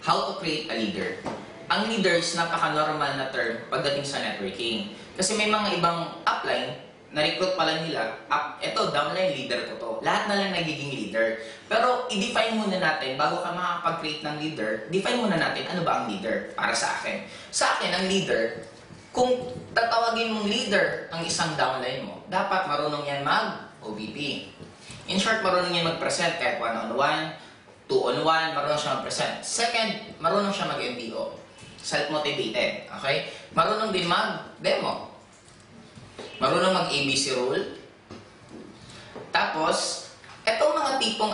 how to create a leader. Ang leader is napaka-normal na term pagdating sa networking. Kasi may mga ibang upline, na-recruit pala nila, eto, downline leader ko to. Lahat na lang nagiging leader. Pero, i-define muna natin, bago ka makakapag-create ng leader, define muna natin ano ba ang leader para sa akin. Sa akin, ang leader, kung tatawagin mong leader ang isang downline mo, dapat marunong yan mag-OVP. In short, marunong yan mag-present kahit one-on-one, two-on-one, marunong siya mag-present. Second, marunong siya mag-MDO. Self-motivated, okay? Marunong din mag-demo. Marunong mag-ABC rule. Tapos, etong mga tipong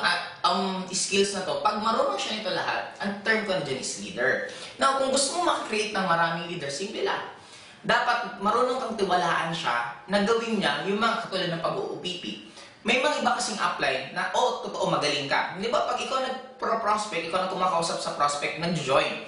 skills na to, pag marunong siya nito lahat, ang term ko dyan is leader. Now, kung gusto mo makakreate ng maraming leader, simple lang. Dapat marunong kang tiwalaan siya na gawin niya yung mga katulad ng pag-UPP. May mga iba kasing upline na, totoo, magaling ka. Di ba, pag ikaw nag-prospect, ikaw na kumakausap sa prospect, nag-join.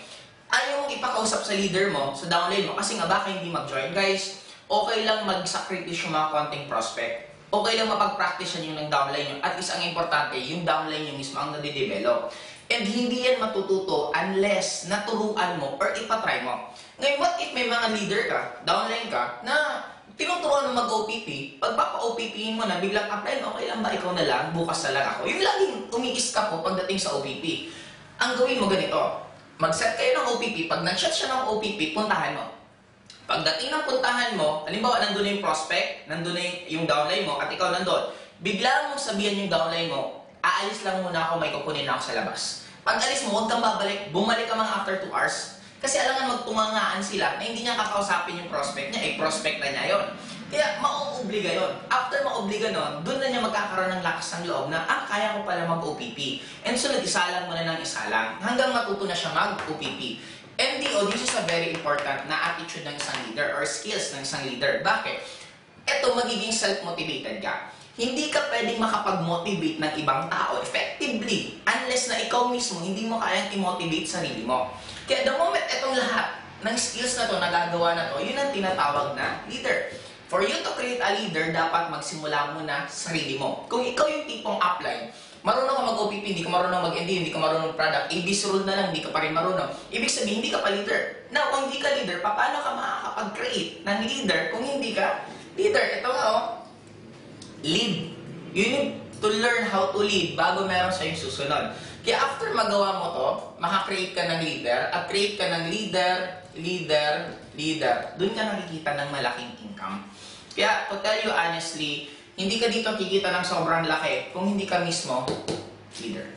Ayaw mong ipakausap sa leader mo, sa downline mo, kasi nga baka hindi mag-join. Guys, okay lang mag-sacrifice yung mga konting prospect. Okay lang mapag-practice yung ng downline nyo. At least ang importante, yung downline nyo mismo ang nade-develop. And hindi yan matututo unless naturuan mo or ipatry mo. Ngayon, what if may mga leader ka, downline ka, na tinuturuan mo mag-OPP, pagpapa-OPP mo na, biglang upline, okay lang ba ikaw na lang, bukas na lang ako. Yung laging umiis ka po pagdating sa OPP. Ang gawin mo ganito, mag-set kayo ng OPP, pag nag-set siya ng OPP, puntahan mo. Pagdating ng puntahan mo, halimbawa, nandun na yung prospect, nandun na yung downline mo, at ikaw nandun, bigla mong sabihan yung downline mo, aalis lang muna ako, may kukunin na ako sa labas. Pag alis mo, huwag kang babalik, bumalik ka mga after 2 hours. Kasi alangan magtungangaan sila na hindi niya kakausapin yung prospect niya, prospect na niya yon. Kaya mauobliga yon. After mauobliga nun, doon na niya magkakaroon ng lakas ng loob na, kaya ko pala mag-OPP. And so, nag-isa lang mo na ng isa lang, hanggang matuto na siya mag-OPP. MDO, this is a very important na attitude ng isang leader or skills ng isang leader. Bakit? Ito, magiging self-motivated ka. Hindi ka pwedeng makapag-motivate ng ibang tao effectively unless na ikaw mismo hindi mo kayang i-motivate sarili mo. Kaya the moment itong lahat ng skills na to, nagagawa na to, yun ang tinatawag na leader. For you to create a leader, dapat magsimula muna sa sarili mo. Kung ikaw yung tipong upline, marunong ka mag-OPP, hindi ka marunong mag-MD, hindi ka marunong product, ABC rule na lang, hindi ka pa rin marunong. Ibig sabihin, hindi ka pa leader. Now, kung hindi ka leader, paano ka makakapag-create ng leader kung hindi ka leader? Ito nga, lead. You need to learn how to lead bago meron sa'yo susunod. Kaya after magawa mo to, makakreate ka ng leader, at create ka ng leader, doon ka nakikita ng malaking income. Kaya, to tell you honestly, hindi ka dito kikita ng sobrang laki kung hindi ka mismo leader.